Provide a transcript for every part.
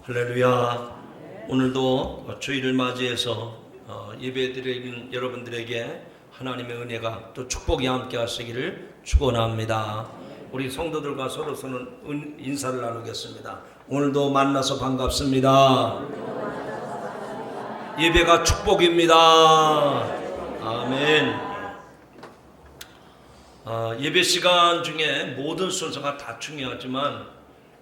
할렐루야. 오늘도 주일을 맞이해서 예배드리는 여러분들에게 하나님의 은혜가 또 축복이 함께 하시기를 축원합니다. 우리 성도들과 서로서는 인사를 나누겠습니다. 오늘도 만나서 반갑습니다. 예배가 축복입니다. 아멘. 예배 시간 중에 모든 순서가 다 중요하지만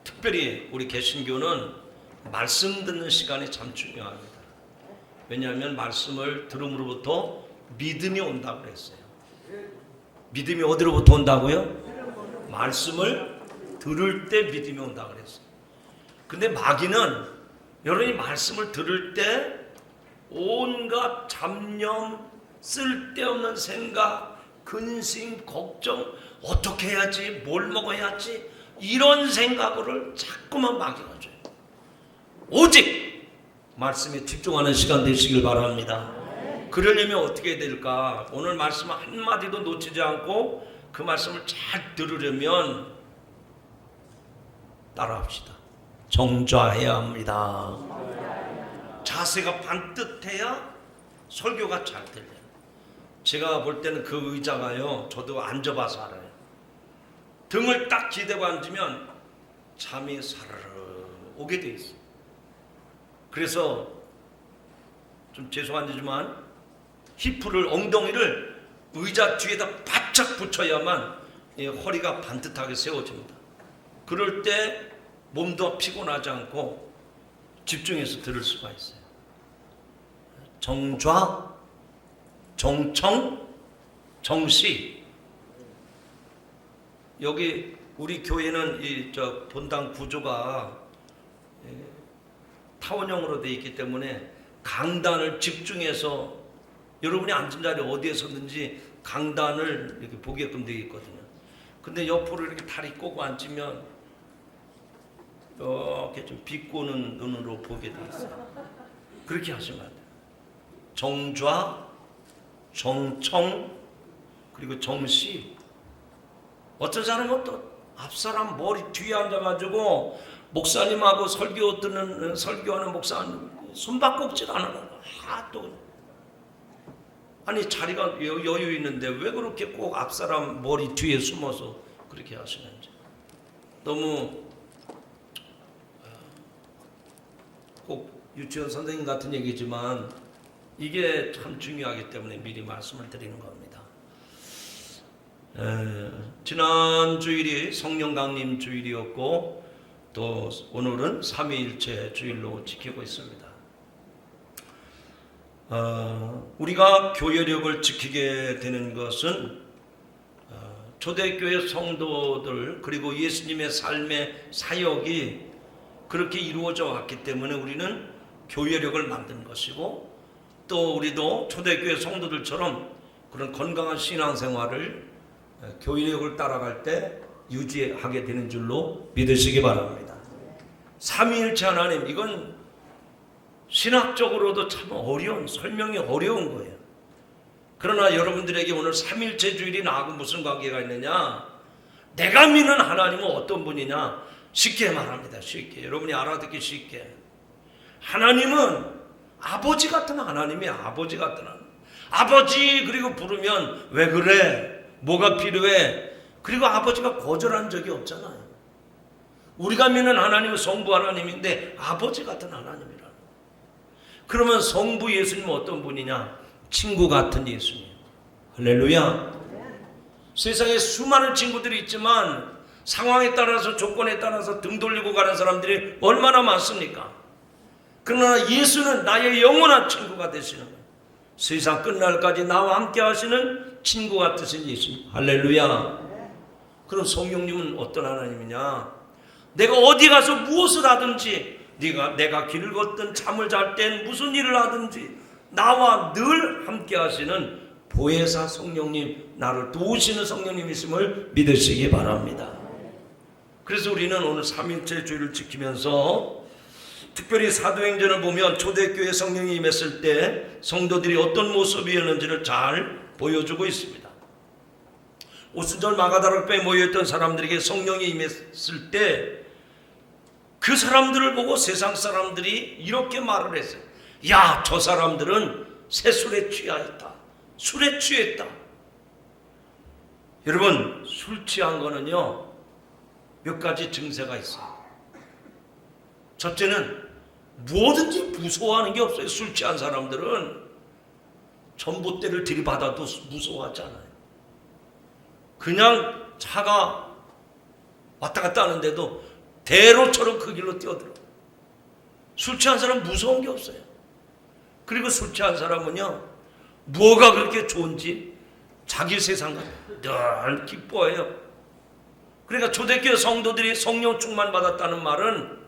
특별히 우리 개신교는 말씀 듣는 시간이 참 중요합니다. 왜냐하면 말씀을 들음으로부터 믿음이 온다고 그랬어요. 믿음이 어디로부터 온다고요? 말씀을 들을 때 믿음이 온다고 그랬어요. 근데 마귀는 여러분이 말씀을 들을 때 온갖 잡념, 쓸데없는 생각, 근심, 걱정, 어떻게 해야지, 뭘 먹어야지, 이런 생각을 자꾸만 마귀가 줘요. 오직 말씀에 집중하는 시간 되시길 바랍니다. 그러려면 어떻게 될까? 오늘 말씀 한마디도 놓치지 않고 그 말씀을 잘 들으려면 따라합시다. 정좌해야 합니다. 자세가 반듯해야 설교가 잘 들려요. 제가 볼 때는 그 의자가요, 저도 앉아봐서 알아요. 등을 딱 기대고 앉으면 잠이 사르르 오게 돼 있어요. 그래서 좀 죄송하지만 히프를, 엉덩이를 의자 뒤에다 바짝 붙여야만 허리가 반듯하게 세워집니다. 그럴 때 몸도 피곤하지 않고 집중해서 들을 수가 있어요. 정좌, 정청, 정시. 여기 우리 교회는 본당 구조가 타원형으로 되어 있기 때문에 강단을 집중해서 여러분이 앉은 자리 어디에 섰는지 강단을 이렇게 보게끔 되어 있거든요. 근데 옆으로 이렇게 다리 꼬고 앉으면 이렇게 좀 비꼬는 눈으로 보게 되어 있어요. 그렇게 하시면 안 돼요. 정좌, 정청, 그리고 정시. 어떤 사람은 또 앞사람 머리 뒤에 앉아가지고 목사님하고 설교하는 목사님 손바꼭질 안 하는 거야. 아니 자리가 여유 있는데 왜 그렇게 꼭 앞사람 머리 뒤에 숨어서 그렇게 하시는지. 너무 꼭 유치원 선생님 같은 얘기지만 이게 참 중요하기 때문에 미리 말씀을 드리는 겁니다. 지난 주일이 성령 강림 주일이었고 또 오늘은 삼위일체 주일로 지키고 있습니다. 우리가 교회력을 지키게 되는 것은 초대교회 성도들 그리고 예수님의 삶의 사역이 그렇게 이루어져 왔기 때문에 우리는 교회력을 만든 것이고 또 우리도 초대교회 성도들처럼 그런 건강한 신앙생활을 교회력을 따라갈 때 유지하게 되는 줄로 믿으시기 바랍니다. 삼위일체 하나님, 이건 신학적으로도 참 설명이 어려운 거예요. 그러나 여러분들에게 오늘 삼위일체 주일이 나하고 무슨 관계가 있느냐? 내가 믿는 하나님은 어떤 분이냐? 쉽게 말합니다. 쉽게. 여러분이 알아듣기 쉽게. 하나님은 아버지 같은 하나님이야. 아버지 같은 하나님. 아버지 그리고 부르면 왜 그래? 뭐가 필요해? 그리고 아버지가 거절한 적이 없잖아요. 우리가 믿는 하나님은 성부 하나님인데 아버지 같은 하나님이라는. 그러면 성부 예수님은 어떤 분이냐? 친구 같은 예수님. 할렐루야. 세상에 수많은 친구들이 있지만 상황에 따라서 조건에 따라서 등 돌리고 가는 사람들이 얼마나 많습니까? 그러나 예수는 나의 영원한 친구가 되시는 거예요. 세상 끝날까지 나와 함께 하시는 친구 같으신 예수님. 할렐루야. 그럼 성령님은 어떤 하나님이냐? 내가 어디 가서 무엇을 하든지, 내가 길을 걷든 잠을 잘 땐 무슨 일을 하든지 나와 늘 함께 하시는 보혜사 성령님, 나를 도우시는 성령님이심을 믿으시기 바랍니다. 그래서 우리는 오늘 삼위일체 주일을 지키면서 특별히 사도행전을 보면 초대교회 성령이 임했을 때 성도들이 어떤 모습이었는지를 잘 보여주고 있습니다. 오순절 마가다락방에 모여있던 사람들에게 성령이 임했을 때 그 사람들을 보고 세상 사람들이 이렇게 말을 했어요. 야, 저 사람들은 새술에 취하였다. 술에 취했다. 여러분, 술 취한 거는요, 몇 가지 증세가 있어요. 첫째는 뭐든지 무서워하는 게 없어요. 술 취한 사람들은 전봇대를 들이받아도 무서워하잖아요. 그냥 차가 왔다 갔다 하는데도 대로처럼 그 길로 뛰어들어. 술 취한 사람은 무서운 게 없어요. 그리고 술 취한 사람은요, 뭐가 그렇게 좋은지 자기 세상을 늘 기뻐해요. 그러니까 초대교회 성도들이 성령 충만 받았다는 말은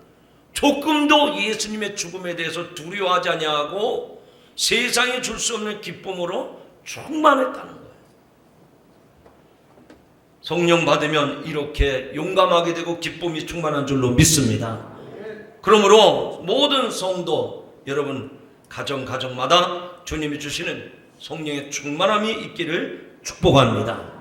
조금도 예수님의 죽음에 대해서 두려워하지 아니하고 세상에 줄 수 없는 기쁨으로 충만했다는 거예요. 성령 받으면 이렇게 용감하게 되고 기쁨이 충만한 줄로 믿습니다. 그러므로 모든 성도 여러분 가정마다 주님이 주시는 성령의 충만함이 있기를 축복합니다.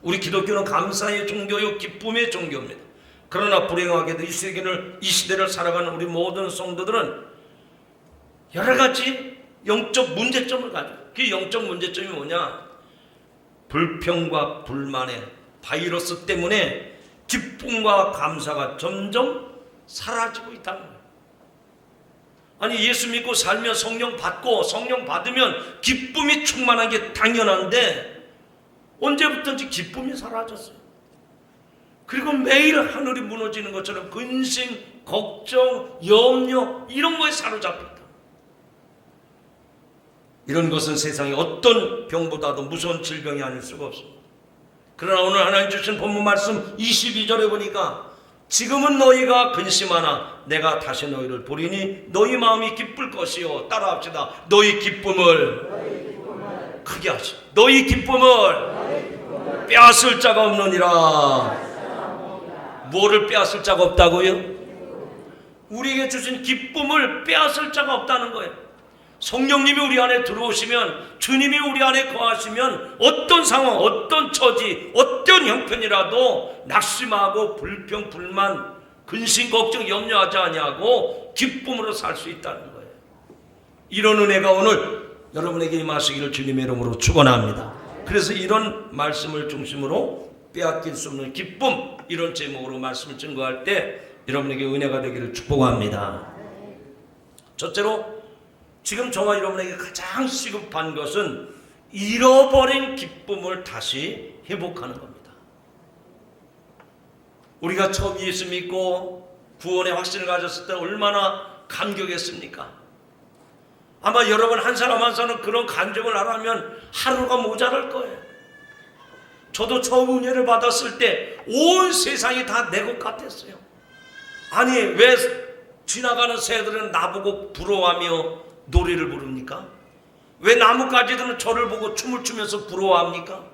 우리 기독교는 감사의 종교요 기쁨의 종교입니다. 그러나 불행하게도 이 시대를 살아가는 우리 모든 성도들은 여러 가지 영적 문제점을 가지고, 그 영적 문제점이 뭐냐? 불평과 불만의 바이러스 때문에 기쁨과 감사가 점점 사라지고 있다는 거예요. 아니, 예수 믿고 살면 성령 받고 성령 받으면 기쁨이 충만한 게 당연한데 언제부턴지 기쁨이 사라졌어요. 그리고 매일 하늘이 무너지는 것처럼 근심, 걱정, 염려 이런 거에 사로잡혔다. 이런 것은 세상의 어떤 병보다도 무서운 질병이 아닐 수가 없습니다. 그러나 오늘 하나님 주신 본문 말씀 22절에 보니까 지금은 너희가 근심하나 내가 다시 너희를 보리니 너희 마음이 기쁠 것이요. 따라합시다. 너희 기쁨을 크게 하시. 너희 기쁨을 빼앗을 자가 없느니라. 뭐를 빼앗을 자가 없다고요? 우리에게 주신 기쁨을 빼앗을 자가 없다는 거예요. 성령님이 우리 안에 들어오시면, 주님이 우리 안에 거하시면 어떤 상황, 어떤 처지, 어떤 형편이라도 낙심하고 불평, 불만, 근심, 걱정, 염려하지 아니하고 기쁨으로 살 수 있다는 거예요. 이런 은혜가 오늘 여러분에게 임하시기를 주님의 이름으로 축원합니다. 그래서 이런 말씀을 중심으로 빼앗길 수 없는 기쁨, 이런 제목으로 말씀을 증거할 때 여러분에게 은혜가 되기를 축복합니다. 첫째로 지금 저와 여러분에게 가장 시급한 것은 잃어버린 기쁨을 다시 회복하는 겁니다. 우리가 처음 예수 믿고 구원의 확신을 가졌을 때 얼마나 감격했습니까? 아마 여러분 한 사람 한 사람 그런 감정을 하라면 하루가 모자랄 거예요. 저도 처음 은혜를 받았을 때 온 세상이 다 내 것 같았어요. 아니, 왜 지나가는 새들은 나보고 부러워하며 노래를 부릅니까? 왜 나뭇가지들은 저를 보고 춤을 추면서 부러워합니까?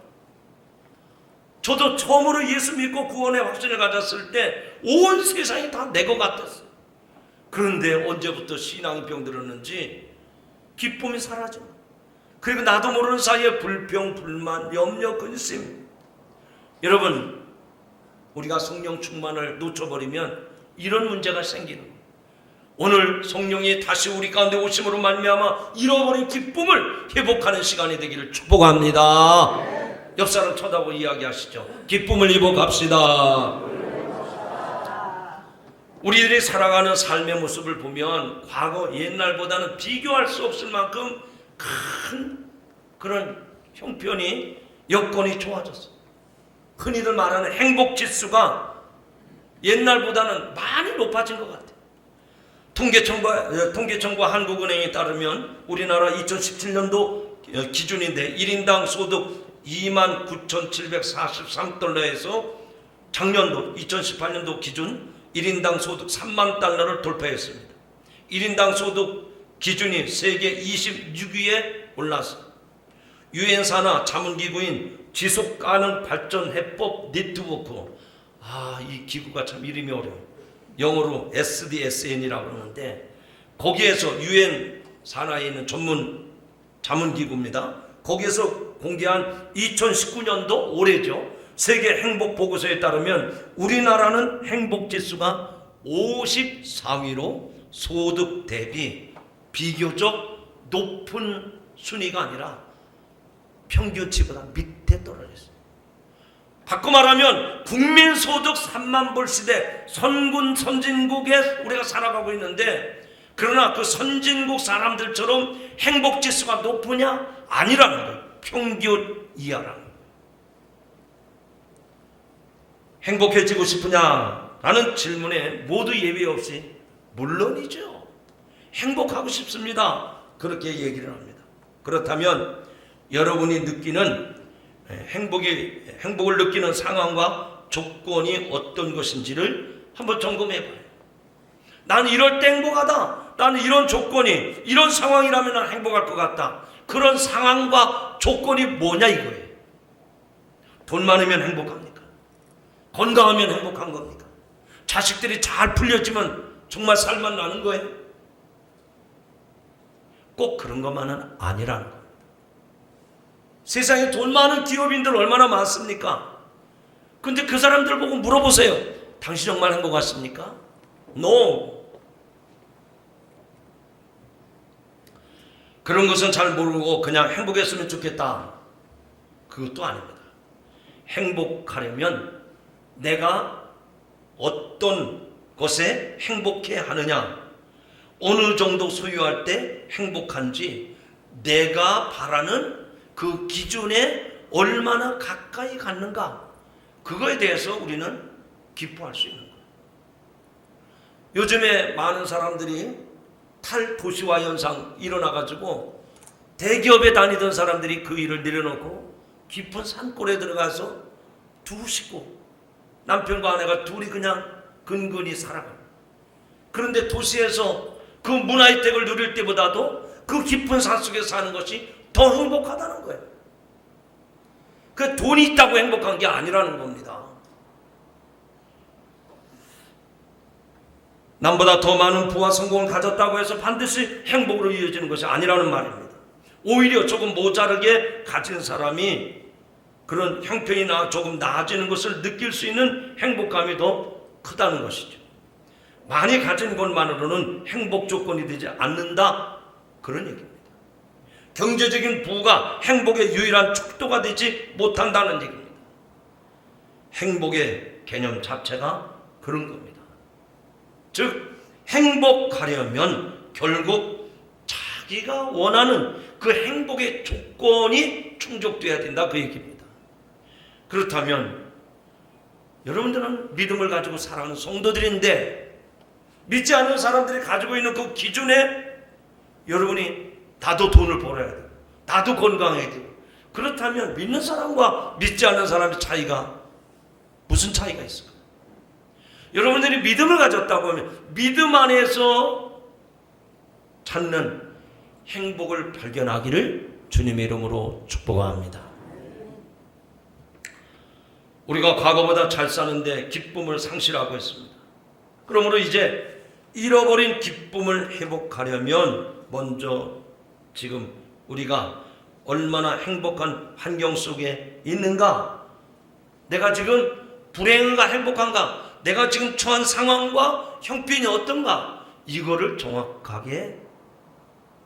저도 처음으로 예수 믿고 구원의 확신을 가졌을 때 온 세상이 다 내 것 같았어요. 그런데 언제부터 신앙이 병들었는지 기쁨이 사라져. 그리고 나도 모르는 사이에 불평, 불만, 염려, 근심. 여러분, 우리가 성령 충만을 놓쳐버리면 이런 문제가 생기는 거예요. 오늘 성령이 다시 우리 가운데 오심으로 말미암아 잃어버린 기쁨을 회복하는 시간이 되기를 축복합니다. 옆 사람 쳐다보고 이야기하시죠. 기쁨을 회복합시다. 우리들이 살아가는 삶의 모습을 보면 과거 옛날보다는 비교할 수 없을 만큼 큰 그런 형편이, 여건이 좋아졌어요. 흔히들 말하는 행복 지수가 옛날보다는 많이 높아진 것 같아요. 통계청과 한국은행에 따르면 우리나라 2017년도 기준인데 1인당 소득 29,743달러에서 작년도 2018년도 기준 1인당 소득 3만 달러를 돌파했습니다. 1인당 소득 기준이 세계 26위에 올랐습니다. 유엔 산하 자문기구인 지속가능발전해법 네트워크, 이 기구가 참 이름이 어려워요. 영어로 SDSN이라고 그러는데 거기에서 유엔 산하에 있는 전문 자문기구입니다. 거기에서 공개한 2019년도 올해죠. 세계 행복 보고서에 따르면 우리나라는 행복 지수가 54위로 소득 대비 비교적 높은 순위가 아니라 평균치보다 밑에 떨어졌어요. 바꿔 말하면 국민소득 3만 불 시대 선진국에 우리가 살아가고 있는데, 그러나 그 선진국 사람들처럼 행복지수가 높으냐? 아니라는 거예요. 평균 이하라는 거예요. 행복해지고 싶으냐? 라는 질문에 모두 예외 없이 물론이죠. 행복하고 싶습니다. 그렇게 얘기를 합니다. 그렇다면 여러분이 느끼는 행복을 느끼는 상황과 조건이 어떤 것인지를 한번 점검해 봐요. 나는 이럴 때 행복하다. 나는 이런 조건이, 이런 상황이라면 난 행복할 것 같다. 그런 상황과 조건이 뭐냐 이거예요. 돈 많으면 행복합니까? 건강하면 행복한 겁니까? 자식들이 잘 풀려지면 정말 살만 나는 거예요? 꼭 그런 것만은 아니라는 겁니다. 세상에 돈 많은 기업인들 얼마나 많습니까? 근데 그 사람들 보고 물어보세요. 당신 정말 행복하십니까? No. 그런 것은 잘 모르고 그냥 행복했으면 좋겠다. 그것도 아닙니다. 행복하려면 내가 어떤 것에 행복해 하느냐, 어느 정도 소유할 때 행복한지, 내가 바라는 그 기준에 얼마나 가까이 갔는가, 그거에 대해서 우리는 기뻐할 수 있는 거예요. 요즘에 많은 사람들이 탈도시화 현상 일어나가지고 대기업에 다니던 사람들이 그 일을 내려놓고 깊은 산골에 들어가서 두 식구, 남편과 아내가 둘이 그냥 근근히 살아갑니다. 그런데 도시에서 그 문화혜택을 누릴 때보다도 그 깊은 산속에 사는 것이 더 행복하다는 거예요. 그 돈이 있다고 행복한 게 아니라는 겁니다. 남보다 더 많은 부와 성공을 가졌다고 해서 반드시 행복으로 이어지는 것이 아니라는 말입니다. 오히려 조금 모자르게 가진 사람이 그런 형편이나 조금 나아지는 것을 느낄 수 있는 행복감이 더 크다는 것이죠. 많이 가진 것만으로는 행복 조건이 되지 않는다, 그런 얘기입니다. 경제적인 부가 행복의 유일한 척도가 되지 못한다는 얘기입니다. 행복의 개념 자체가 그런 겁니다. 즉 행복하려면 결국 자기가 원하는 그 행복의 조건이 충족돼야 된다, 그 얘기입니다. 그렇다면 여러분들은 믿음을 가지고 살아가는 성도들인데, 믿지 않는 사람들이 가지고 있는 그 기준에 여러분이 나도 돈을 벌어야 돼, 나도 건강해야 돼, 그렇다면 믿는 사람과 믿지 않는 사람의 차이가 무슨 차이가 있을까? 여러분들이 믿음을 가졌다고 하면 믿음 안에서 찾는 행복을 발견하기를 주님의 이름으로 축복합니다. 우리가 과거보다 잘 사는데 기쁨을 상실하고 있습니다. 그러므로 이제 잃어버린 기쁨을 회복하려면 먼저 지금 우리가 얼마나 행복한 환경 속에 있는가, 내가 지금 불행한가 행복한가, 내가 지금 처한 상황과 형편이 어떤가, 이거를 정확하게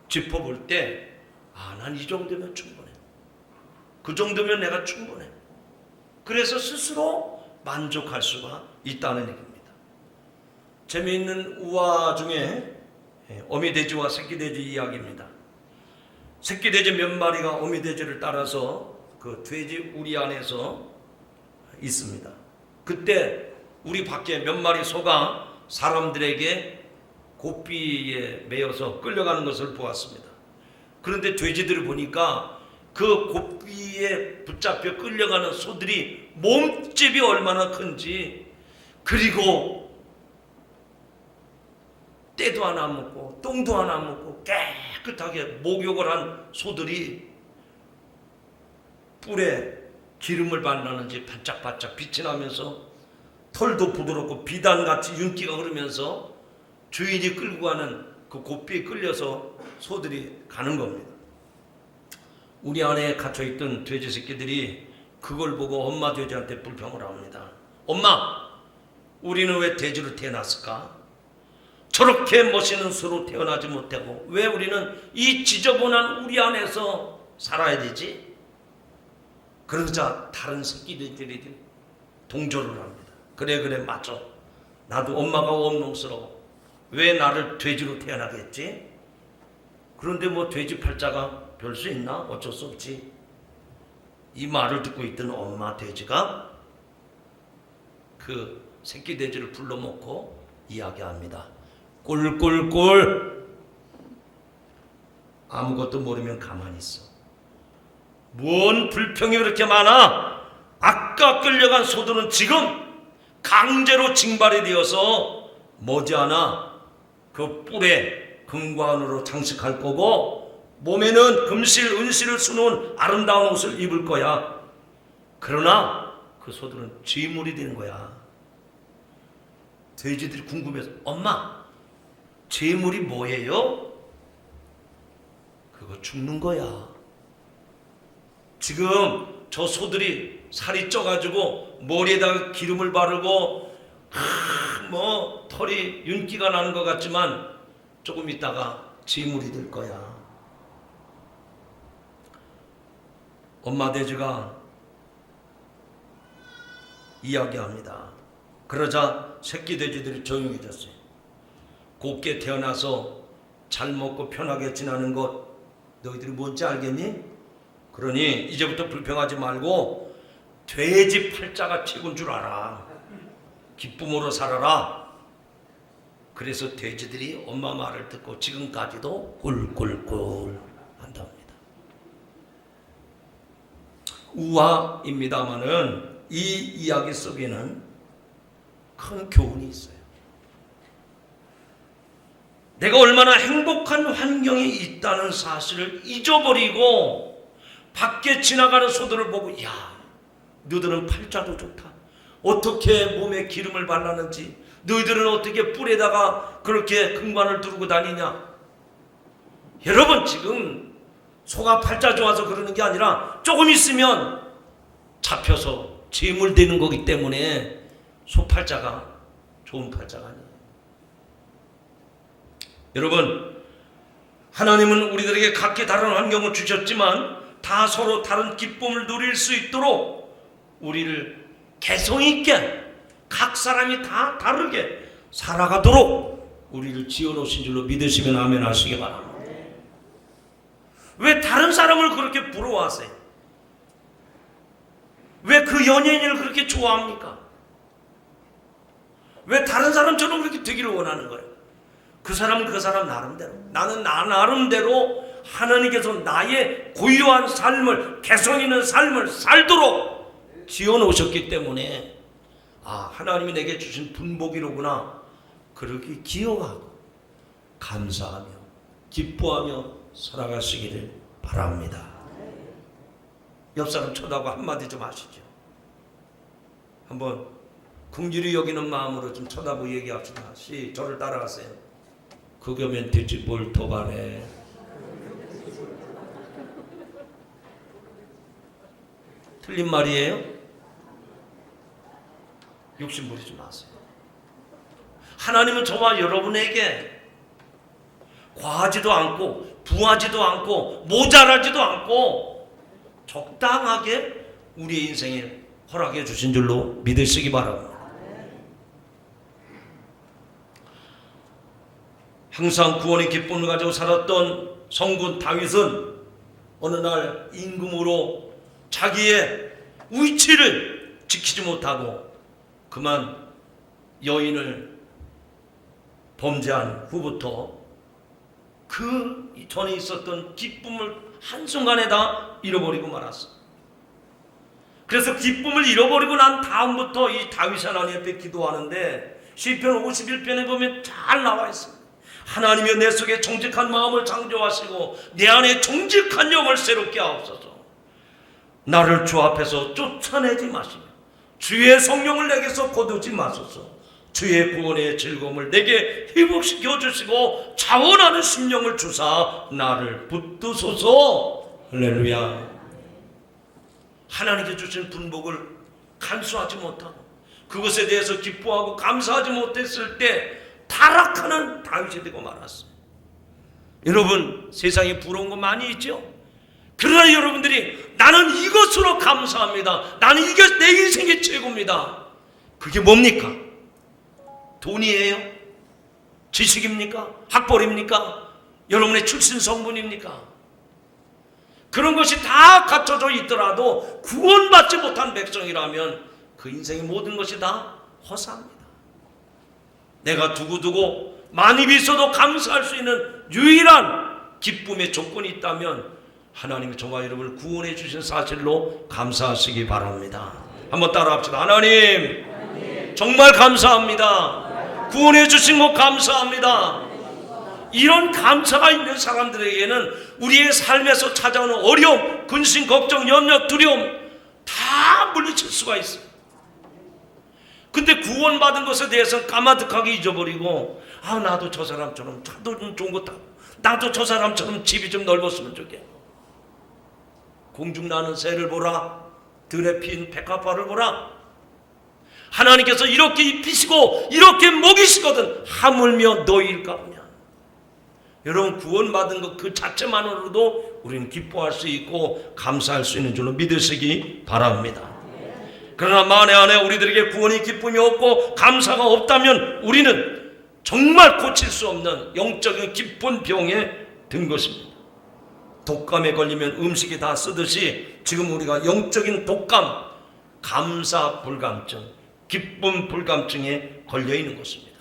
짚어볼 때, 난 이 정도면 충분해, 그 정도면 내가 충분해, 그래서 스스로 만족할 수가 있다는 얘기입니다. 재미있는 우화 중에 어미돼지와 새끼돼지 이야기입니다. 새끼돼지 몇 마리가 어미돼지를 따라서 그 돼지 우리 안에서 있습니다. 그때 우리 밖에 몇 마리 소가 사람들에게 고삐에 매여서 끌려가는 것을 보았습니다. 그런데 돼지들을 보니까 그 고삐에 붙잡혀 끌려가는 소들이 몸집이 얼마나 큰지, 그리고 때도 하나 안 먹고 똥도 하나 안 먹고 깨끗하게 목욕을 한 소들이 뿔에 기름을 발라는지 반짝반짝 빛이 나면서 털도 부드럽고 비단같이 윤기가 흐르면서 주인이 끌고 가는 그 고삐에 끌려서 소들이 가는 겁니다. 우리 안에 갇혀있던 돼지 새끼들이 그걸 보고 엄마 돼지한테 불평을 합니다. 엄마, 우리는 왜 돼지로 태어났을까? 저렇게 멋있는 수로 태어나지 못하고 왜 우리는 이 지저분한 우리 안에서 살아야 되지? 그러자 다른 새끼들이 동조를 합니다. 그래 맞아. 나도 엄마가 원망스러워. 왜 나를 돼지로 태어나게 했지? 그런데 뭐 돼지 팔자가 별 수 있나? 어쩔 수 없지. 이 말을 듣고 있던 엄마 돼지가 그 새끼 돼지를 불러먹고 이야기합니다. 꿀꿀꿀. 아무것도 모르면 가만히 있어. 뭔 불평이 그렇게 많아? 아까 끌려간 소들은 지금 강제로 징발이 되어서 머지않아 그 뿔에 금관으로 장식할 거고 몸에는 금실 은실을 수놓은 아름다운 옷을 입을 거야. 그러나 그 소들은 죄물이 되는 거야. 돼지들이 궁금해서 엄마 죄물이 뭐예요? 그거 죽는 거야. 지금 저 소들이 살이 쪄가지고 머리에다가 기름을 바르고 뭐 털이 윤기가 나는 것 같지만 조금 있다가 죄물이 될 거야. 엄마 돼지가 이야기합니다. 그러자 새끼 돼지들이 조용해졌어요. 곱게 태어나서 잘 먹고 편하게 지나는 것 너희들이 뭔지 알겠니? 그러니 이제부터 불평하지 말고 돼지 팔자가 최고인 줄 알아. 기쁨으로 살아라. 그래서 돼지들이 엄마 말을 듣고 지금까지도 꿀꿀꿀 한답니다. 우화입니다마는 이 이야기 속에는 큰 교훈이 있어요. 내가 얼마나 행복한 환경에 있다는 사실을 잊어버리고 밖에 지나가는 소들을 보고 야, 너희들은 팔자도 좋다. 어떻게 몸에 기름을 발랐는지, 너희들은 어떻게 뿔에다가 그렇게 금관을 두르고 다니냐. 여러분, 지금 소가 팔자 좋아서 그러는 게 아니라 조금 있으면 잡혀서 재물되는 거기 때문에 소 팔자가 좋은 팔자가 아니에요. 여러분, 하나님은 우리들에게 각기 다른 환경을 주셨지만 다 서로 다른 기쁨을 누릴 수 있도록 우리를 개성있게 각 사람이 다 다르게 살아가도록 우리를 지어놓으신 줄로 믿으시면 아멘 하시기 바랍니다. 왜 다른 사람을 그렇게 부러워하세요? 왜 그 연예인을 그렇게 좋아합니까? 왜 다른 사람처럼 그렇게 되기를 원하는 거예요? 그 사람은 그 사람 나름대로, 나는 나 나름대로 하나님께서 나의 고유한 삶을, 개성 있는 삶을 살도록 지어놓으셨기 때문에 하나님이 내게 주신 분복이로구나 그렇게 기억하고 감사하며 기뻐하며 살아가시기를 바랍니다. 옆 사람 쳐다보고 한마디 좀 하시죠. 한번 긍휼히 여기는 마음으로 좀 쳐다보고 얘기합시다. 저를 따라가세요. 그거면 되지 뭘 더 바래. 틀린 말이에요? 욕심 부리지 마세요. 하나님은 저와 여러분에게 과하지도 않고 부하지도 않고 모자라지도 않고 적당하게 우리의 인생에 허락해 주신 줄로 믿으시기 바랍니다. 항상 구원의 기쁨을 가지고 살았던 성군 다윗은 어느 날 임금으로 자기의 위치를 지키지 못하고 그만 여인을 범죄한 후부터 그 전에 있었던 기쁨을 한순간에 다 잃어버리고 말았어. 그래서 기쁨을 잃어버리고 난 다음부터 이 다윗이 하나님 앞에 기도하는데 시편 51편에 보면 잘 나와 있습니다. 하나님이여 내 속에 정직한 마음을 창조하시고 내 안에 정직한 영을 새롭게 하옵소서. 나를 주 앞에서 쫓아내지 마시며 주의 성령을 내게서 거두지 마소서. 주의 구원의 즐거움을 내게 회복시켜 주시고 자원하는 심령을 주사 나를 붙드소서. 할렐루야. 하나님께 주신 분복을 간수하지 못하고 그것에 대해서 기뻐하고 감사하지 못했을 때 타락하는 다윗이 되고 말았어요. 여러분, 세상에 부러운 거 많이 있죠? 그러나 여러분들이 나는 이것으로 감사합니다, 나는 이게 내 인생의 최고입니다. 그게 뭡니까? 돈이에요? 지식입니까? 학벌입니까? 여러분의 출신 성분입니까? 그런 것이 다 갖춰져 있더라도 구원받지 못한 백성이라면 그 인생의 모든 것이 다 허사합니다. 내가 두고두고 많이 있어도 감사할 수 있는 유일한 기쁨의 조건이 있다면 하나님이 저와 여러분을 구원해 주신 사실로 감사하시기 바랍니다. 한번 따라합시다. 하나님, 정말 감사합니다. 구원해 주신 것 감사합니다. 이런 감사가 있는 사람들에게는 우리의 삶에서 찾아오는 어려움, 근심, 걱정, 염려, 두려움 다 물리칠 수가 있어요. 근데 구원받은 것에 대해서는 까마득하게 잊어버리고, 나도 저 사람처럼 차도 좀 좋은 거 타고, 나도 저 사람처럼 집이 좀 넓었으면 좋겠고, 공중나는 새를 보라, 들에 핀 백합화를 보라. 하나님께서 이렇게 입히시고 이렇게 먹이시거든 하물며 너희일까 보냐. 여러분, 구원받은 것 그 자체만으로도 우리는 기뻐할 수 있고 감사할 수 있는 줄로 믿으시기 바랍니다. 그러나 만에 안에 우리들에게 구원이 기쁨이 없고 감사가 없다면 우리는 정말 고칠 수 없는 영적인 깊은 병에 든 것입니다. 독감에 걸리면 음식이 다 쓰듯이 지금 우리가 영적인 독감, 감사 불감증, 기쁨 불감증에 걸려 있는 것입니다.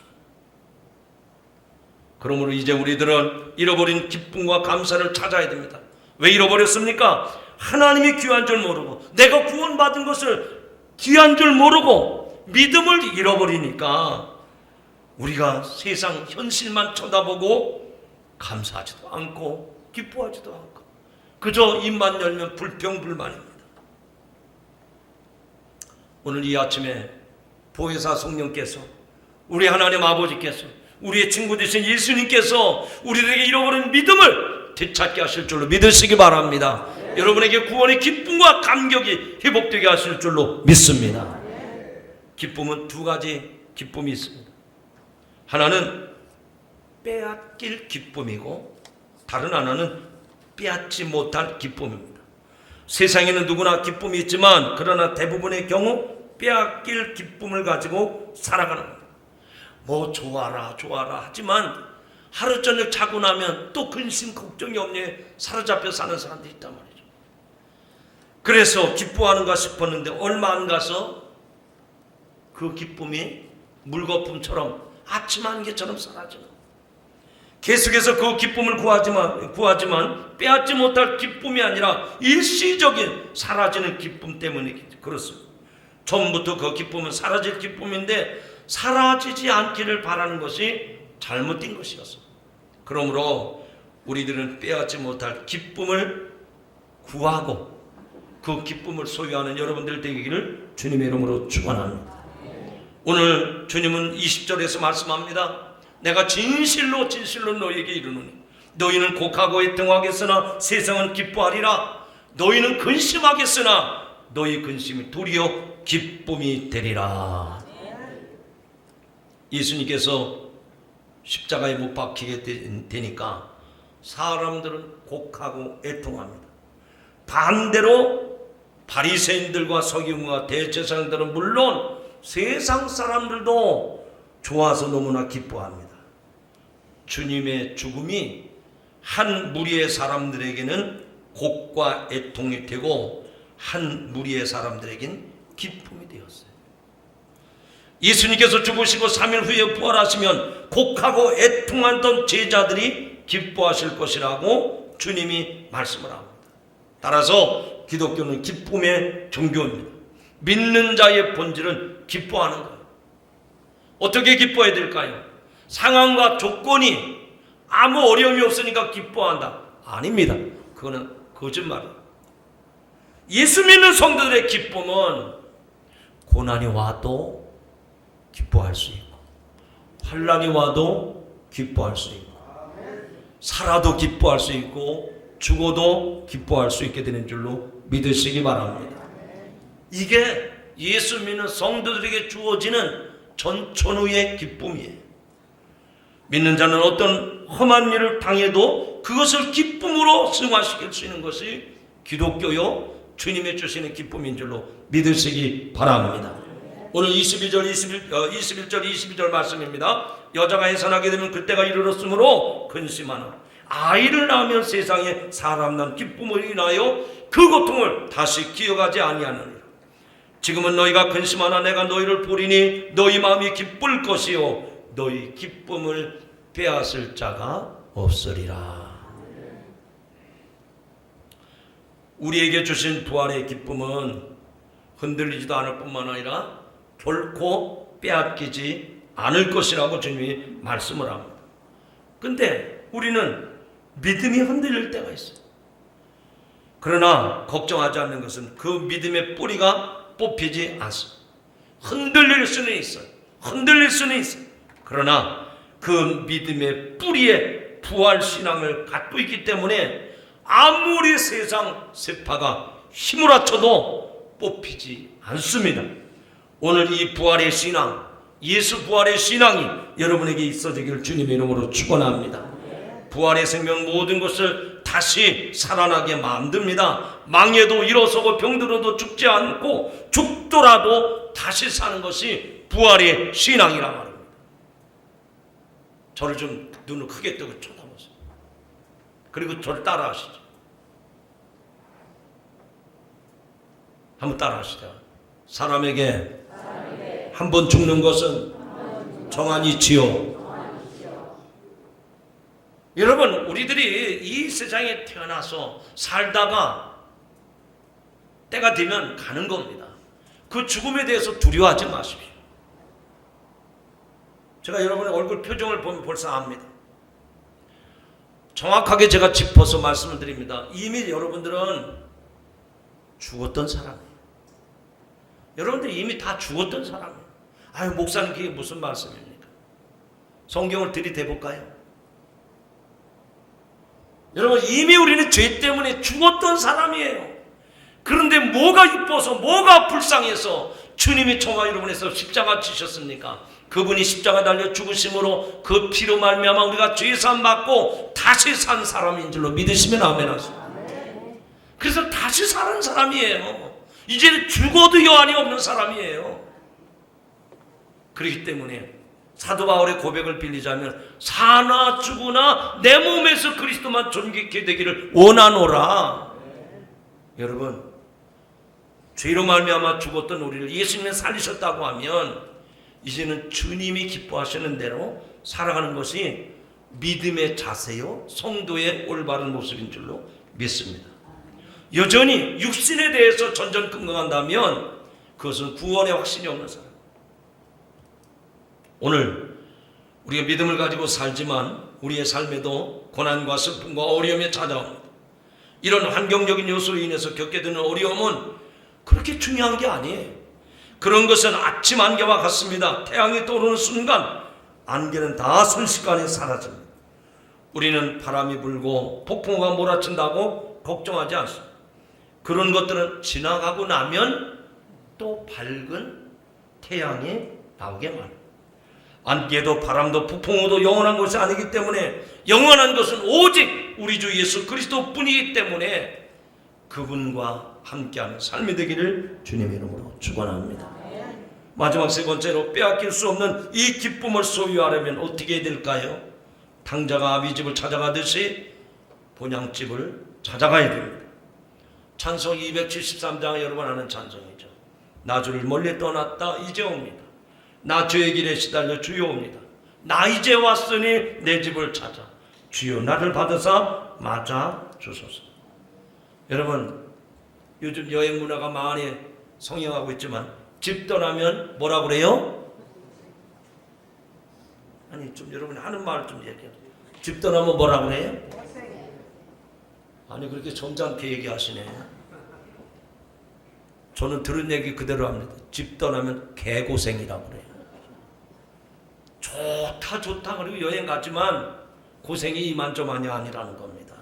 그러므로 이제 우리들은 잃어버린 기쁨과 감사를 찾아야 됩니다. 왜 잃어버렸습니까? 하나님이 귀한 줄 모르고, 내가 구원받은 것을 귀한 줄 모르고 믿음을 잃어버리니까 우리가 세상 현실만 쳐다보고 감사하지도 않고 기뻐하지도 않고 그저 입만 열면 불평불만입니다. 오늘 이 아침에 보혜사 성령께서, 우리 하나님 아버지께서, 우리의 친구 되신 예수님께서 우리에게 잃어버린 믿음을 되찾게 하실 줄로 믿으시기 바랍니다. 여러분에게 구원의 기쁨과 감격이 회복되게 하실 줄로 믿습니다. 기쁨은 두 가지 기쁨이 있습니다. 하나는 빼앗길 기쁨이고 다른 하나는 빼앗지 못할 기쁨입니다. 세상에는 누구나 기쁨이 있지만 그러나 대부분의 경우 빼앗길 기쁨을 가지고 살아가는 겁니다. 뭐 좋아라 하지만 하루 저녁 자고 나면 또 근심 걱정이 없네 사로잡혀 사는 사람들이 있단 말이죠. 그래서 기뻐하는가 싶었는데 얼마 안 가서 그 기쁨이 물거품처럼 아침 안개처럼 사라지는, 계속해서 그 기쁨을 구하지만 빼앗지 못할 기쁨이 아니라 일시적인 사라지는 기쁨 때문에 그렇습니다. 처음부터 그 기쁨은 사라질 기쁨인데 사라지지 않기를 바라는 것이 잘못된 것이었습니다. 그러므로 우리들은 빼앗지 못할 기쁨을 구하고 그 기쁨을 소유하는 여러분들 되기를 주님의 이름으로 축원합니다. 오늘 주님은 20절에서 말씀합니다. 내가 진실로 너희에게 이르노니 너희는 곡하고 애통하겠으나 세상은 기뻐하리라. 너희는 근심하겠으나 너희 근심이 도리어 기쁨이 되리라. 예수님께서 십자가에 못 박히게 되니까 사람들은 곡하고 애통합니다. 반대로 바리새인들과 서기관과 대제사장들은 물론 세상 사람들도 좋아서 너무나 기뻐합니다. 주님의 죽음이 한 무리의 사람들에게는 곡과 애통이 되고 한 무리의 사람들에게는 기쁨이 되었어요. 예수님께서 죽으시고 3일 후에 부활하시면 곡하고 애통하던 제자들이 기뻐하실 것이라고 주님이 말씀을 합니다. 따라서 기독교는 기쁨의 종교입니다. 믿는 자의 본질은 기뻐하는 거예요. 어떻게 기뻐해야 될까요? 상황과 조건이 아무 어려움이 없으니까 기뻐한다. 아닙니다. 그거는 거짓말이에요. 예수 믿는 성도들의 기쁨은 고난이 와도 기뻐할 수 있고 환난이 와도 기뻐할 수 있고 살아도 기뻐할 수 있고 죽어도 기뻐할 수 있게 되는 줄로 믿으시기 바랍니다. 이게 예수 믿는 성도들에게 주어지는 전천후의 기쁨이에요. 믿는 자는 어떤 험한 일을 당해도 그것을 기쁨으로 승화시킬 수 있는 것이 기독교요 주님의 주시는 기쁨인 줄로 믿으시기 바랍니다. 오늘 21절 22절 말씀입니다. 여자가 해산하게 되면 그때가 이르렀으므로 근심하나 아이를 낳으면 세상에 사람 난 기쁨을 인하여 그 고통을 다시 기억하지 아니하느니라. 지금은 너희가 근심하나 내가 너희를 보리니 너희 마음이 기쁠 것이요 너희 기쁨을 빼앗을 자가 없으리라. 우리에게 주신 부활의 기쁨은 흔들리지도 않을 뿐만 아니라 결코 빼앗기지 않을 것이라고 주님이 말씀을 합니다. 근데 우리는 믿음이 흔들릴 때가 있어요. 그러나 걱정하지 않는 것은 그 믿음의 뿌리가 뽑히지 않습니다. 흔들릴 수는 있어요. 흔들릴 수는 있어요. 그러나 그 믿음의 뿌리에 부활신앙을 갖고 있기 때문에 아무리 세상 세파가 힘을 합쳐도 뽑히지 않습니다. 오늘 이 부활의 신앙, 예수 부활의 신앙이 여러분에게 있어지길 주님의 이름으로 축원합니다. 부활의 생명 모든 것을 다시 살아나게 만듭니다. 망해도 일어서고 병들어도 죽지 않고 죽더라도 다시 사는 것이 부활의 신앙이란 말입니다. 저를 좀 눈을 크게 뜨고 쳐다보세요. 그리고 저를 따라 하시죠. 한번 따라 하시죠. 사람에게 한 번 죽는 것은 정한이지요. 여러분, 우리들이 이 세상에 태어나서 살다가 때가 되면 가는 겁니다. 그 죽음에 대해서 두려워하지 마십시오. 제가 여러분의 얼굴 표정을 보면 벌써 압니다. 정확하게 제가 짚어서 말씀을 드립니다. 이미 여러분들은 죽었던 사람이에요. 여러분들 이미 다 죽었던 사람이에요. 아유, 목사님 그게 무슨 말씀입니까? 성경을 들이대볼까요? 여러분, 이미 우리는 죄 때문에 죽었던 사람이에요. 그런데 뭐가 이뻐서, 뭐가 불쌍해서 주님이 저와 여러분에서 십자가 지셨습니까? 그분이 십자가 달려 죽으심으로 그 피로 말미암아 우리가 죄사함 받고 다시 산 사람인 줄로 믿으시면 아멘 하십시오. 그래서 다시 사는 사람이에요. 이제 죽어도 여한이 없는 사람이에요. 그렇기 때문에 사도 바울의 고백을 빌리자면 사나 죽으나 내 몸에서 그리스도만 존귀케 되기를 원하노라. 여러분, 죄로 말미암아 죽었던 우리를 예수님이 살리셨다고 하면 이제는 주님이 기뻐하시는 대로 살아가는 것이 믿음의 자세요 성도의 올바른 모습인 줄로 믿습니다. 여전히 육신에 대해서 전전긍긍한다면 그것은 구원의 확신이 없는 사람. 오늘 우리가 믿음을 가지고 살지만 우리의 삶에도 고난과 슬픔과 어려움이 찾아옵니다. 이런 환경적인 요소로 인해서 겪게 되는 어려움은 그렇게 중요한 게 아니에요. 그런 것은 아침 안개와 같습니다. 태양이 떠오르는 순간 안개는 다 순식간에 사라집니다. 우리는 바람이 불고 폭풍우가 몰아친다고 걱정하지 않습니다. 그런 것들은 지나가고 나면 또 밝은 태양이 나오게 말입니다. 안개도 바람도 폭풍우도 영원한 것이 아니기 때문에 영원한 것은 오직 우리 주 예수 그리스도 뿐이기 때문에 그분과 함께하는 삶이 되기를 주님의 이름으로 축원합니다. 마지막 세 번째로 빼앗길 수 없는 이 기쁨을 소유하려면 어떻게 해야 될까요? 탕자가 아비집을 찾아가듯이 본향집을 찾아가야 됩니다. 찬송 273장 여러분 아는 찬송이죠. 나 주를 멀리 떠났다 이제 옵니다. 나 주의 길에 시달려 주여 옵니다. 나 이제 왔으니 내 집을 찾아 주여 나를 받으사 맞아 주소서. 여러분, 요즘 여행 문화가 많이 성행하고 있지만 집 떠나면 뭐라 그래요? 아니 좀 여러분이 하는 말 좀 얘기해요. 집 떠나면 뭐라 그래요? 아니 그렇게 점잖게 얘기하시네. 저는 들은 얘기 그대로 합니다. 집 떠나면 개고생이라고 그래요. 좋다 그리고 여행 갔지만 고생이 이만저만이 아니라는 겁니다.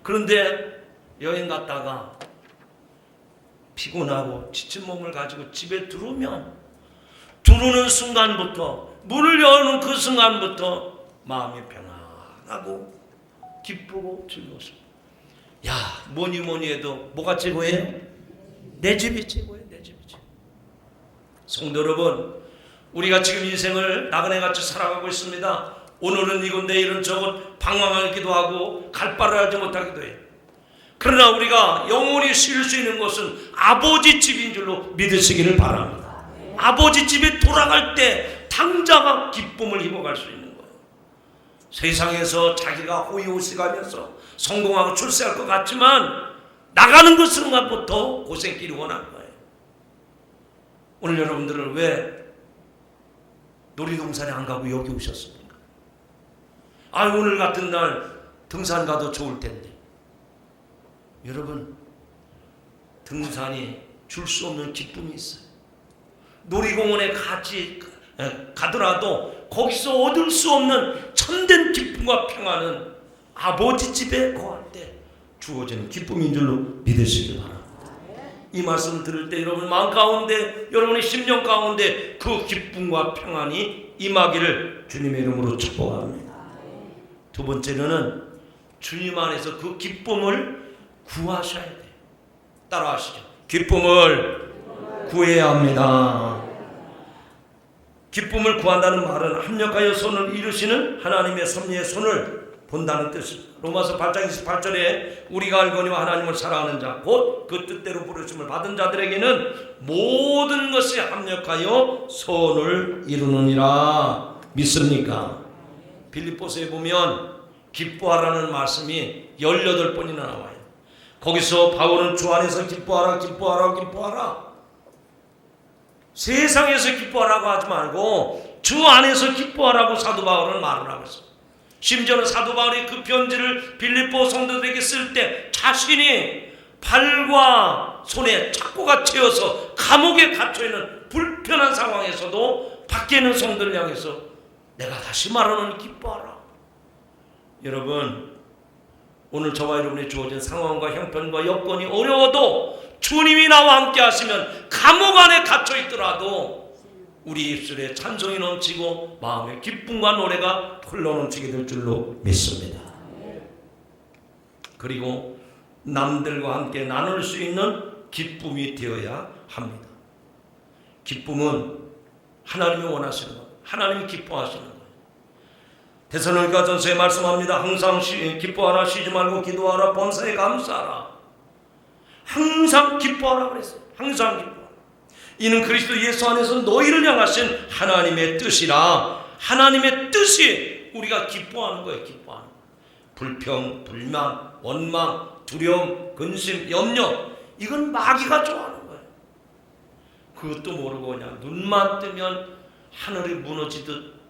그런데 여행 갔다가 피곤하고 지친 몸을 가지고 집에 들어오는 순간부터, 문을 여는 그 순간부터 마음이 편안하고 기쁘고 즐거웠습니다. 야, 뭐니 해도 뭐가 최고예요? 내 집이 최고예요. 내 집이 최고. 성도 여러분, 우리가 지금 인생을 나그네같이 살아가고 있습니다. 오늘은 이건 내일은 저건 방황하기도 하고 갈 바를 알지 못하기도 해요. 그러나 우리가 영원히 쉴 수 있는 것은 아버지 집인 줄로 믿으시기를 바랍니다. 아버지 집에 돌아갈 때 당장한 기쁨을 입어갈 수 있는 거예요. 세상에서 자기가 호의호식하면서 성공하고 출세할 것 같지만 나가는 그 순간부터 고생길이 원한 거예요. 오늘 여러분들은 왜 놀이동산에 안 가고 여기 오셨습니까? 오늘 같은 날 등산 가도 좋을 텐데. 여러분, 등산이 줄 수 없는 기쁨이 있어요. 놀이공원에 같이 가더라도 거기서 얻을 수 없는 참된 기쁨과 평안은 아버지 집에 거할 때 주어지는 기쁨인 줄로 믿으시기 바랍니다. 이 말씀을 들을 때 여러분 마음 가운데, 여러분의 심령 가운데 그 기쁨과 평안이 임하기를 주님의 이름으로 축복합니다. 두 번째로는 주님 안에서 그 기쁨을 구하셔야 돼요. 따라하시죠. 기쁨을 구해야 합니다. 기쁨을 구한다는 말은 합력하여 손을 이루시는 하나님의 섭리의 손을 본다는 뜻입니다. 로마서 8장 28절에 우리가 알거니와 하나님을 사랑하는 자 곧 그 뜻대로 부르심을 받은 자들에게는 모든 것이 합력하여 선을 이루느니라. 믿습니까? 빌립보서에 보면 기뻐하라는 말씀이 18번이나 나와요. 거기서 바울은 주 안에서 기뻐하라, 기뻐하라, 기뻐하라. 세상에서 기뻐하라고 하지 말고 주 안에서 기뻐하라고 사도 바울은 말을 하고 있어요. 심지어는 사도 바울이 그 편지를 빌립보 성도들에게 쓸 때 자신이 발과 손에 착고가 채여서 감옥에 갇혀있는 불편한 상황에서도 밖에 있는 성도를 향해서 내가 다시 말하는 기뻐하라. 여러분, 오늘 저와 여러분이 주어진 상황과 형편과 여건이 어려워도 주님이 나와 함께 하시면 감옥 안에 갇혀 있더라도 우리 입술에 찬송이 넘치고 마음에 기쁨과 노래가 흘러넘치게 될 줄로 믿습니다. 그리고 남들과 함께 나눌 수 있는 기쁨이 되어야 합니다. 기쁨은 하나님이 원하시는 것, 하나님이 기뻐하시는 것. 데살로니가전서에 말씀합니다. 항상 기뻐하라, 쉬지 말고 기도하라, 범사에 감사하라. 항상 기뻐하라 그랬어요. 항상 기뻐하라. 이는 그리스도 예수 안에서 너희를 향하신 하나님의 뜻이라. 하나님의 뜻이 우리가 기뻐하는 거예요. 기뻐하는 거예요. 불평, 불만, 원망, 두려움, 근심, 염려, 이건 마귀가 좋아하는 거예요. 그것도 모르고 그냥 눈만 뜨면 하늘이 무너지듯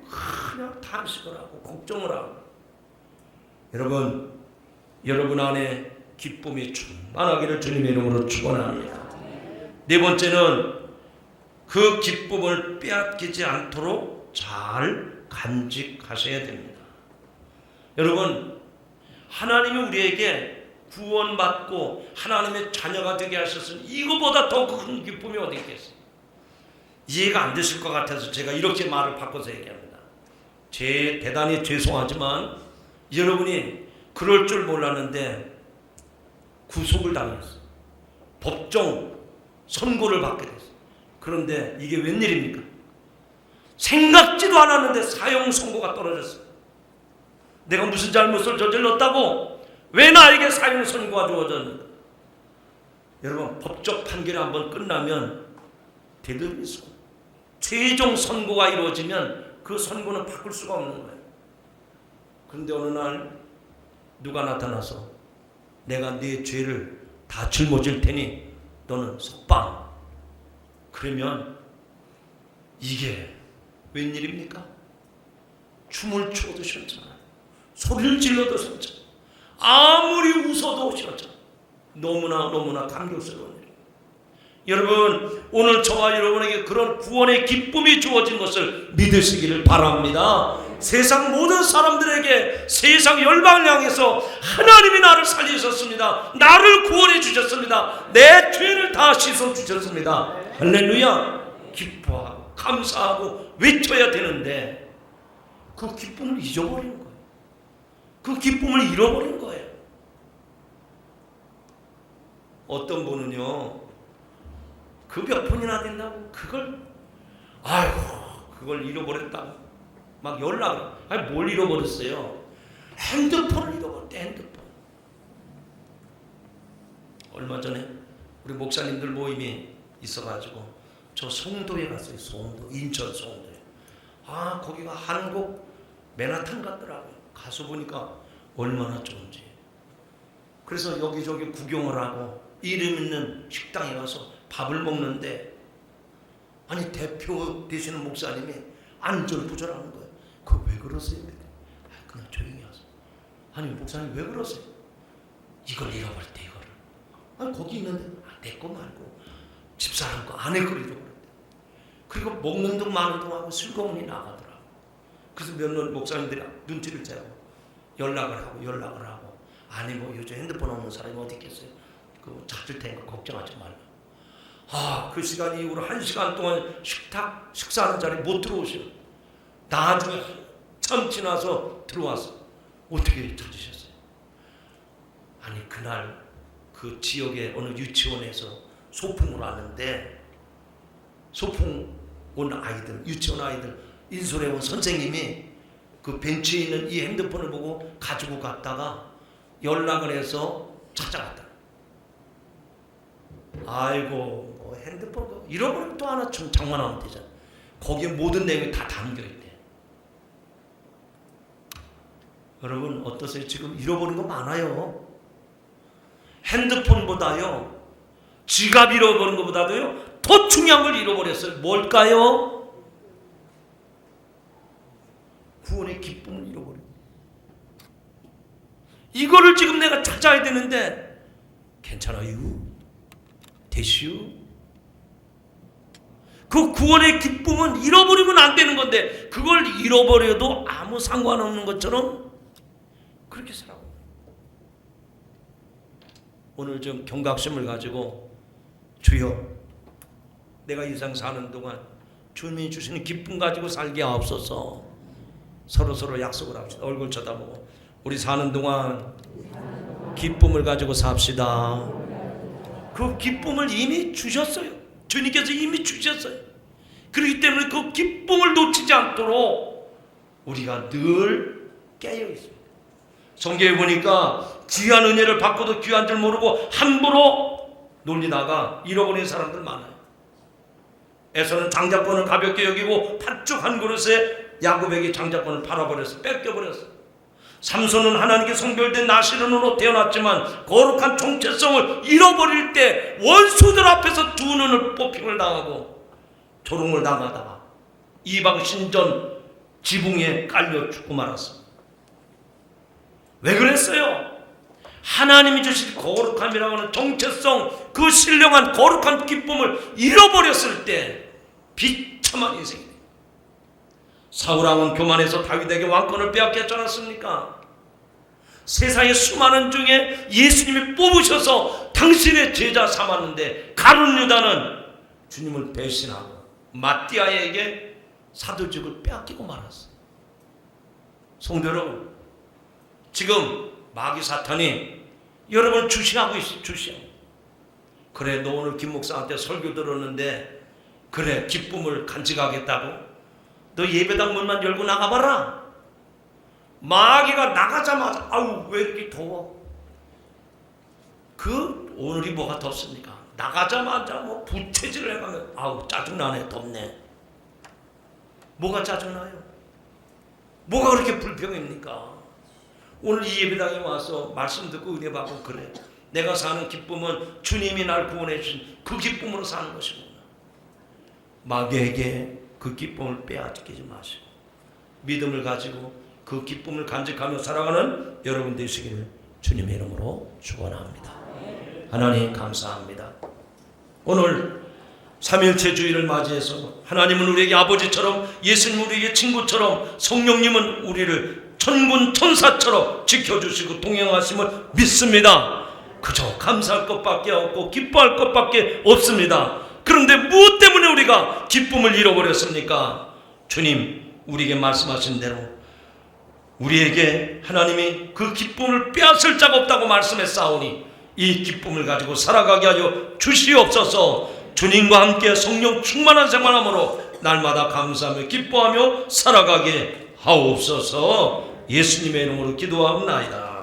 그냥 탄식을 하고 걱정을 하고. 여러분 안에 기쁨이 충만하기를 주님의 이름으로 축원합니다. 네 번째는 그 기쁨을 빼앗기지 않도록 잘 간직하셔야 됩니다. 여러분, 하나님이 우리에게 구원받고 하나님의 자녀가 되게 하셨으니 이거보다 더 큰 기쁨이 어디 있겠어요? 이해가 안 되실 것 같아서 제가 이렇게 말을 바꿔서 얘기합니다. 대단히 죄송하지만 여러분이 그럴 줄 몰랐는데 구속을 당했어요. 법정 선고를 받게 됐어요. 그런데 이게 웬일입니까? 생각지도 않았는데 사형 선고가 떨어졌어요. 내가 무슨 잘못을 저질렀다고 왜 나에게 사형 선고가 주어졌는가? 여러분, 법적 판결이 한번 끝나면 되돌리수, 최종 선고가 이루어지면 그 선고는 바꿀 수가 없는 거예요. 그런데 어느 날 누가 나타나서 내가 네 죄를 다 짊어질 테니 너는 석방. 그러면 이게 웬일입니까? 춤을 춰도 싫잖아요. 소리를 질러도 싫잖아요. 아무리 웃어도 싫잖아요. 너무나 감격스러운 일. 여러분, 오늘 저와 여러분에게 그런 구원의 기쁨이 주어진 것을 믿으시기를 바랍니다. 세상 모든 사람들에게, 세상 열방을 향해서 하나님이 나를 살리셨습니다. 나를 구원해 주셨습니다. 내 죄를 다 씻어 주셨습니다. 할렐루야. 기뻐하고 감사하고 외쳐야 되는데 그 기쁨을 잊어버리는 거예요. 그 기쁨을 잃어버린 거예요. 어떤 분은요, 그 몇 푼이나 된다고 그걸 잃어버렸다고 막 연락을. 아니, 뭘 잃어버렸어요? 핸드폰을 잃어버렸대. 핸드폰. 얼마 전에 우리 목사님들 모임이 있어가지고 저 송도에 갔어요. 송도, 인천 송도에. 거기가 한국 맨하탄 같더라고요. 가서 보니까 얼마나 좋은지. 그래서 여기저기 구경을 하고 이름 있는 식당에 가서 밥을 먹는데, 아니, 대표 되시는 목사님이 안절부절하는 거예요. 그거 왜 그러세요? 그냥 조용히 하세요. 아니, 목사님 왜 그러세요? 이걸 잃어버렸대, 이거를. 아니, 거기 있는데 내 거 말고 집사람 거, 아내 걸 잃어버렸대. 그리고 먹는 둥 마는 둥 하고 슬거움이 나가더라고. 그래서 몇몇 목사님들이 눈치를 채고 연락을 하고 아니, 뭐 요즘 핸드폰 없는 사람이 어디 있겠어요? 그거 찾을 테니까 걱정하지 말라. 그 시간 이후로 1시간 동안 식사하는 자리에 못 들어오셔. 나중에 참 지나서 들어와서 어떻게 찾으셨어요? 아니, 그날 그 지역의 어느 유치원에서 소풍을 왔는데, 소풍 온 아이들, 유치원 아이들 인솔해 온 선생님이 그 벤치에 있는 이 핸드폰을 보고 가지고 갔다가 연락을 해서 찾아갔다. 아이고, 뭐 핸드폰 잃어버리면 또 하나 장만하면 되잖아. 거기에 모든 내용이 다 담겨있대. 여러분, 어떠세요? 지금 잃어버린 거 많아요. 핸드폰보다요, 지갑 잃어버린 것보다도요 더 중요한 걸 잃어버렸어요. 뭘까요? 구원의 기쁨을 잃어버린. 이거를 지금 내가 찾아야 되는데, 괜찮아요, 되시오. 그 구원의 기쁨은 잃어버리면 안 되는 건데, 그걸 잃어버려도 아무 상관없는 것처럼 그렇게 살아요. 오늘 좀 경각심을 가지고, 주여, 내가 이 세상 사는 동안 주님이 주시는 기쁨 가지고 살게 하옵소서. 서로 약속을 합시다. 얼굴 쳐다보고 우리 사는 동안 기쁨을 가지고 삽시다. 그 기쁨을 이미 주셨어요. 주님께서 이미 주셨어요. 그렇기 때문에 그 기쁨을 놓치지 않도록 우리가 늘 깨어 있습니다. 성경에 보니까 귀한 은혜를 받고도 귀한 줄 모르고 함부로 놀리다가 잃어버린 사람들 많아요. 에서는 장자권을 가볍게 여기고 팥죽 한 그릇에 야곱에게 장자권을 팔아버렸어. 뺏겨버렸어. 삼손은 하나님께 성별된 나시른으로 태어났지만 거룩한 정체성을 잃어버릴 때 원수들 앞에서 두 눈을 뽑힘을 당하고 조롱을 당하다가 이방 신전 지붕에 깔려 죽고 말았어. 왜 그랬어요? 하나님이 주신 거룩함이라고 하는 정체성, 그 신령한 거룩한 기쁨을 잃어버렸을 때 비참한 인생이 돼요. 사울왕은 교만해서 다윗에게 왕권을 빼앗겼지 않았습니까? 세상의 수많은 중에 예수님이 뽑으셔서 당신의 제자 삼았는데, 가룟 유다는 주님을 배신하고 마띠아에게 사도직을 빼앗기고 말았어. 성도 여러분, 지금 마귀 사탄이 여러분을 주시하고 있어. 주시하고. 그래, 너 오늘 김 목사한테 설교 들었는데, 그래, 기쁨을 간직하겠다고? 너 예배당 문만 열고 나가봐라. 마귀가 나가자마자 아우, 왜 이렇게 더워? 그 오늘이 뭐가 덥습니까? 나가자마자 뭐 부채질을 해가면 아우, 짜증나네, 덥네. 뭐가 짜증나요? 뭐가 그렇게 불평입니까? 오늘 이 예배당에 와서 말씀 듣고 은혜 받고, 그래, 내가 사는 기쁨은 주님이 날 구원해 주신 그 기쁨으로 사는 것이구나. 마귀에게 그 기쁨을 빼앗기지 마시고 믿음을 가지고 그 기쁨을 간직하며 살아가는 여러분 되시기를 주님의 이름으로 축원합니다. 하나님 감사합니다. 오늘 삼일체 주일을 맞이해서 하나님은 우리에게 아버지처럼, 예수님은 우리에게 친구처럼, 성령님은 우리를 천군 천사처럼 지켜주시고 동행하심을 믿습니다. 그저 감사할 것밖에 없고 기뻐할 것밖에 없습니다. 그런데 무엇 때문에 우리가 기쁨을 잃어버렸습니까? 주님 우리에게 말씀하신 대로 우리에게 하나님이 그 기쁨을 빼앗을 자가 없다고 말씀했사오니 이 기쁨을 가지고 살아가게 하여 주시옵소서. 주님과 함께 성령 충만한 생활함으로 날마다 감사하며 기뻐하며 살아가게 하옵소서. 예수님의 이름으로 기도하옵나이다.